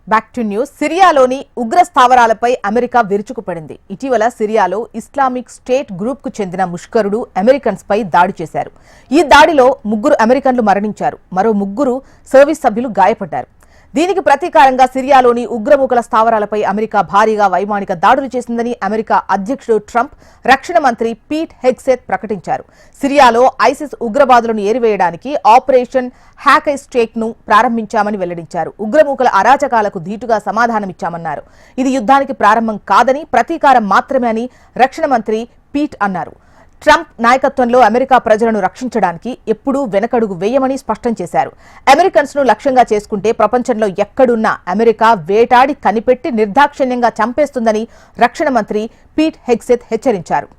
Back to news. సిరియాలోని ఉగ్ర స్థావరాలపై America విరుచుకుపడింది. ఇటీవల సిరియాలో Islamic state group కు చెందిన ముష్కరుడు అమెరికన్స్ పై దాడి చేశారు. ఈ దాడిలో 3 అమెరికన్లు మరణించారు. మరో 3 సర్వీస్ సభ్యులు గాయపడ్డారు. దీనికి ప్రతీకారంగా సిరియాలోని ఉగ్రమూకల స్థావరాలపై అమెరికా భారీగా వైమానిక దాడులు చేసిందని అమెరికా అధ్యక్షుడు ట్రంప్ రక్షణ మంత్రి పీట్ హెగ్సెత్ ప్రకటించారు. సిరియాలో ఐసిస్ ఉగ్రవాదులను ఏరివేయడానికి ఆపరేషన్ హ్యాకెస్టేక్ ను ప్రారంభించామని వెల్లడించారు. ఉగ్రమూకల అరాచకాలకు ధీటుగా సమాధానమిచ్చామన్నారు. ఇది యుద్ధానికి ప్రారంభం కాదని, ప్రతీకారం మాత్రమే అని రక్షణ మంత్రి పీట్ అన్నారు. ట్రంప్ నాయకత్వంలో అమెరికా ప్రజలను రక్షించడానికి ఎప్పుడూ వెనకడుగు వేయమని స్పష్టం చేశారు. అమెరికన్స్ ను లక్ష్యంగా చేసుకుంటే ప్రపంచంలో ఎక్కడున్నా అమెరికా వేటాడి కనిపెట్టి నిర్దాక్షిణ్యంగా చంపేస్తుందని రక్షణ మంత్రి పీట్ హెగ్సెత్ హెచ్చరించారు.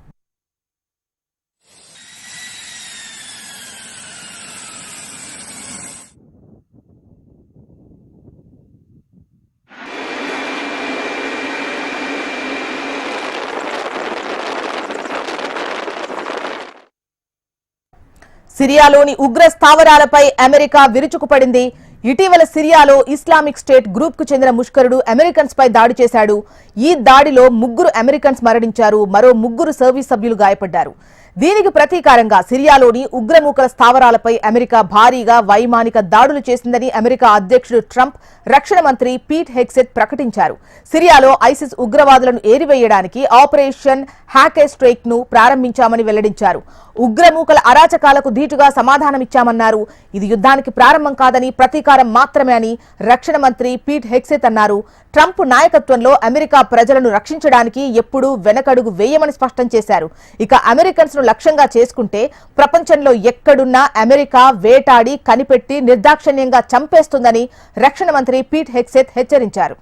సిరియాలోని ఉగ్ర స్థావరాలపై అమెరికా విరుచుకుపడింది. ఇటీవల సిరియాలో ఇస్లామిక్ స్టేట్ గ్రూప్ కు చెందిన ముష్కరుడు అమెరికన్స్ పై దాడి చేశాడు. ఈ దాడిలో 3 అమెరికన్స్ మరణించారు. మరో 3 సర్వీస్ సభ్యులు గాయపడ్డారు. దీనికి ప్రతీకారంగా సిరియాలోని ఉగ్రమూకల స్థావరాలపై అమెరికా భారీగా వైమానిక దాడులు చేసిందని అమెరికా అధ్యక్షుడు ట్రంప్ రక్షణ మంత్రి పీట్ హెగ్సెత్ ప్రకటించారు. సిరియాలో ఐసిస్ ఉగ్రవాదులను ఏరివేయడానికి ఆపరేషన్ హ్యాకెస్టేక్ ను ప్రారంభించామని వెల్లడించారు. ఉగ్రమూకల అరాచకాలకు ధీటుగా సమాధానమిచ్చామన్నారు. ఇది యుద్ధానికి ప్రారంభం కాదని, ప్రతీకారం మాత్రమే అని రక్షణ మంత్రి పీట్ హెగ్సెత్ అన్నారు. ట్రంప్ నాయకత్వంలో అమెరికా ప్రజలను రక్షించడానికి ఎప్పుడూ వెనకడుగు వేయమని స్పష్టం చేశారు. ఇక అమెరికన్స్ ను లక్ష్యంగా చేసుకుంటే ప్రపంచంలో ఎక్కడున్నా అమెరికా వేటాడి కనిపెట్టి నిర్దాక్షిణ్యంగా చంపేస్తుందని రక్షణ మంత్రి పీట్ హెగ్సెత్ హెచ్చరించారు.